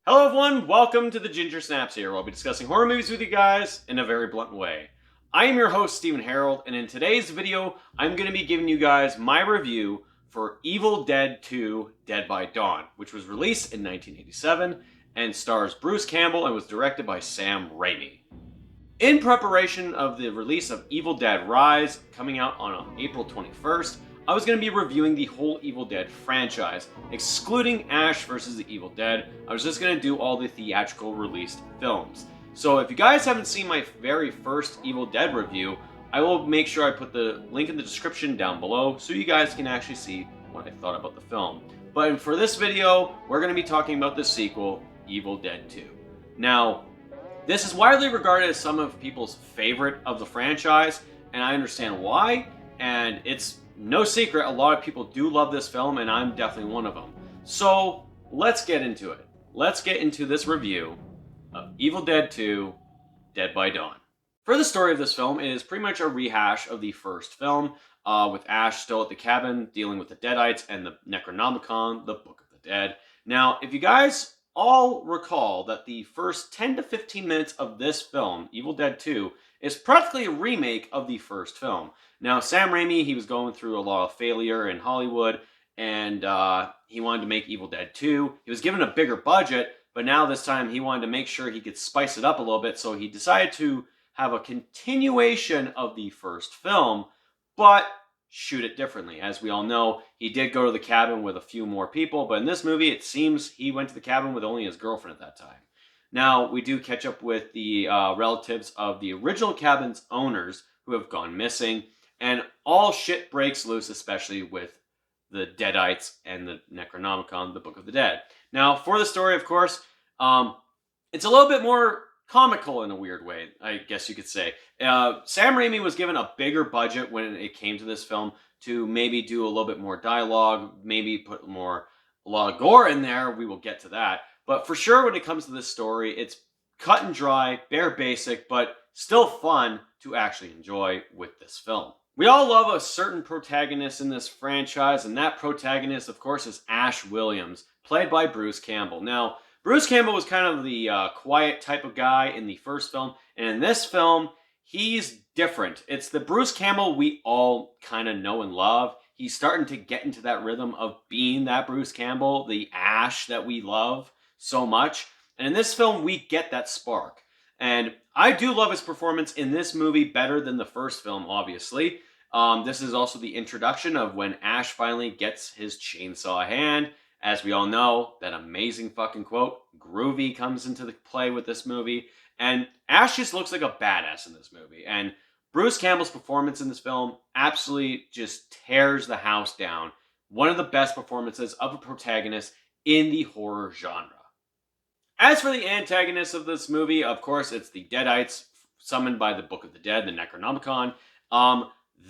Hello everyone, welcome to the Ginger Snaps here, where I'll be discussing horror movies with you guys in a very blunt way. I am your host, Steven Harrold, and in today's video, I'm going to be giving you guys my review for Evil Dead 2: Dead by Dawn, which was released in 1987 and stars Bruce Campbell and was directed by Sam Raimi. In preparation of the release of Evil Dead Rise, coming out on April 21st, I was going to be reviewing the whole Evil Dead franchise, excluding Ash vs. the Evil Dead. I was just going to do all the theatrical released films. So if you guys haven't seen my very first Evil Dead review, I will make sure I put the link in the description down below so you guys can actually see what I thought about the film. But for this video, we're going to be talking about the sequel, Evil Dead 2. Now, this is widely regarded as some of people's favorite of the franchise, and I understand why, and it's no secret, a lot of people do love this film, and I'm definitely one of them. So, let's get into it. Let's get into this review of Evil Dead 2: Dead by Dawn. For the story of this film, it is pretty much a rehash of the first film, with Ash still at the cabin, dealing with the Deadites and the Necronomicon, the Book of the Dead. Now, if you guys all recall that the first 10 to 15 minutes of this film, Evil Dead 2, is practically a remake of the first film. Now, Sam Raimi, he was going through a lot of failure in Hollywood, and he wanted to make Evil Dead 2. He was given a bigger budget, but now this time he wanted to make sure he could spice it up a little bit, so he decided to have a continuation of the first film, but shoot it differently. As we all know, he did go to the cabin with a few more people, but in this movie, it seems he went to the cabin with only his girlfriend at that time. Now, we do catch up with the relatives of the original cabin's owners who have gone missing, and all shit breaks loose, especially with the Deadites and the Necronomicon, the Book of the Dead. Now, for the story, of course, it's a little bit more comical in a weird way, I guess you could say. Sam Raimi was given a bigger budget when it came to this film to maybe do a little bit more dialogue, maybe put a lot of gore in there. We will get to that. But for sure, when it comes to this story, it's cut and dry, bare basic, but still fun to actually enjoy with this film. We all love a certain protagonist in this franchise, and that protagonist, of course, is Ash Williams, played by Bruce Campbell. Now, Bruce Campbell was kind of the quiet type of guy in the first film, and in this film, he's different. It's the Bruce Campbell we all kind of know and love. He's starting to get into that rhythm of being that Bruce Campbell, the Ash that we love so much. And in this film, we get that spark. And I do love his performance in this movie better than the first film, obviously. This is also the introduction of when Ash finally gets his chainsaw hand. As we all know, that amazing fucking quote, Groovy, comes into the play with this movie. And Ash just looks like a badass in this movie. And Bruce Campbell's performance in this film absolutely just tears the house down. One of the best performances of a protagonist in the horror genre. As for the antagonists of this movie, of course, it's the Deadites, summoned by the Book of the Dead, the Necronomicon.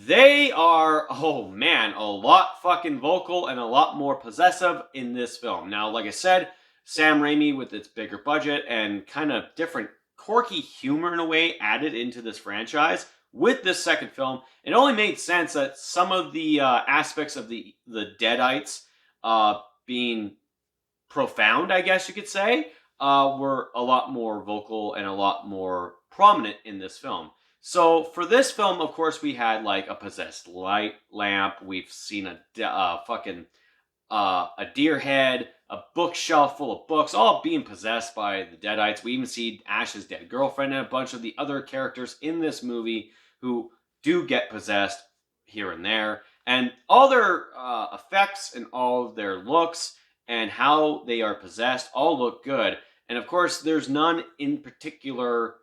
They are, oh man, a lot fucking vocal and a lot more possessive in this film. Now, like I said, Sam Raimi, with its bigger budget and kind of different quirky humor in a way added into this franchise with this second film, it only made sense that some of the aspects of the Deadites being profound, I guess you could say, were a lot more vocal and a lot more prominent in this film. So for this film, of course, we had like a possessed light lamp. We've seen a deer head, a bookshelf full of books, all being possessed by the Deadites. We even see Ash's dead girlfriend and a bunch of the other characters in this movie who do get possessed here and there. And all their effects and all their looks and how they are possessed all look good. And of course, there's none in particular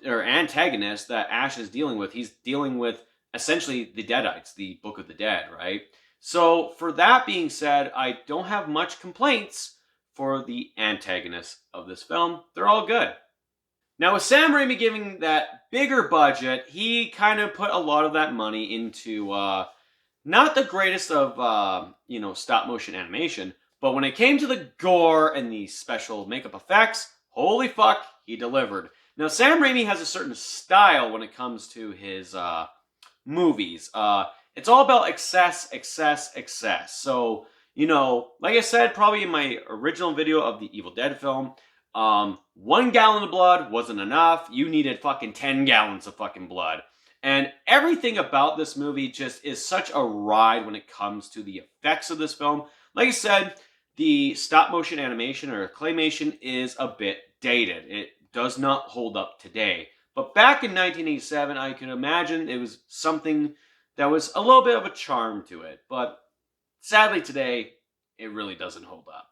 antagonist that Ash is dealing with. He's dealing with essentially the Deadites, the Book of the Dead, right? So for that being said, I don't have much complaints for the antagonists of this film. They're all good. Now, with Sam Raimi giving that bigger budget, he kind of put a lot of that money into not the greatest of stop motion animation, but when it came to the gore and the special makeup effects, holy fuck, he delivered. Now, Sam Raimi has a certain style when it comes to his movies. It's all about excess. So, you know, like I said, probably in my original video of the Evil Dead film, 1 gallon of blood wasn't enough. You needed fucking 10 gallons of fucking blood. And everything about this movie just is such a ride when it comes to the effects of this film. Like I said, the stop motion animation or claymation is a bit dated. It does not hold up today. But back in 1987, I can imagine it was something that was a little bit of a charm to it. But sadly today, it really doesn't hold up.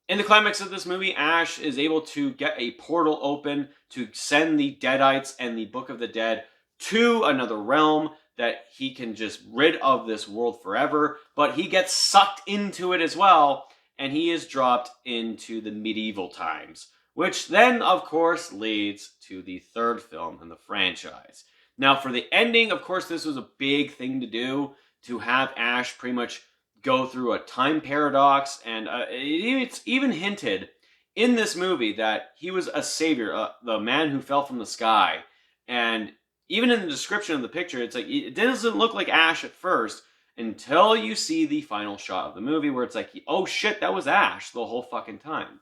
In the climax of this movie, Ash is able to get a portal open to send the Deadites and the Book of the Dead to another realm that he can just rid of this world forever. But he gets sucked into it as well, and he is dropped into the medieval times, which then, of course, leads to the third film in the franchise. Now, for the ending, of course, this was a big thing to do, to have Ash pretty much go through a time paradox, and it's even hinted in this movie that he was a savior, the man who fell from the sky. And even in the description of the picture, it's like, it doesn't look like Ash at first until you see the final shot of the movie where it's like, oh shit, that was Ash the whole fucking time.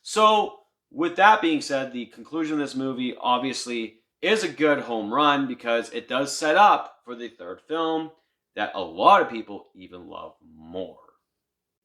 So, with that being said, the conclusion of this movie obviously is a good home run because it does set up for the third film that a lot of people even love more.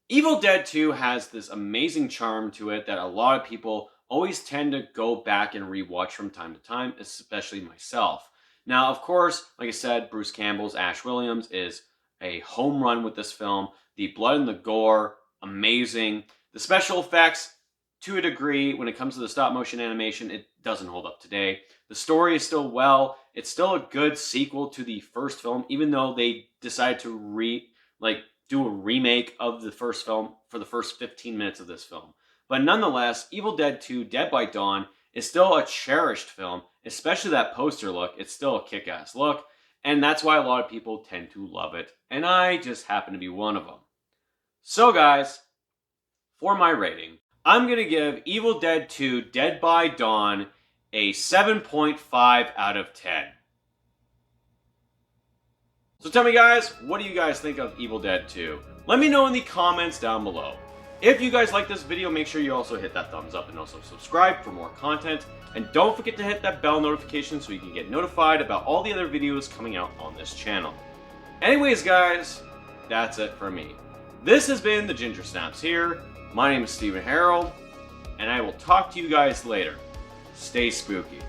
Evil Dead 2 has this amazing charm to it that a lot of people always tend to go back and rewatch from time to time, especially myself. Now, of course, like I said, Bruce Campbell's Ash Williams is a home run with this film. The blood and the gore, amazing. The special effects, to a degree, when it comes to the stop motion animation, it doesn't hold up today. The story is still it's still a good sequel to the first film, even though they decided to do a remake of the first film for the first 15 minutes of this film. But nonetheless, Evil Dead 2 Dead by Dawn is still a cherished film, especially that poster look. It's still a kick-ass look, and that's why a lot of people tend to love it, and I just happen to be one of them. So guys, for my rating, I'm going to give Evil Dead 2 Dead by Dawn a 7.5 out of 10. So tell me guys, what do you guys think of Evil Dead 2? Let me know in the comments down below. If you guys like this video, make sure you also hit that thumbs up and also subscribe for more content. And don't forget to hit that bell notification so you can get notified about all the other videos coming out on this channel. Anyways guys, that's it for me. This has been the Ginger Snaps here. My name is Steven Harrold, and I will talk to you guys later. Stay spooky.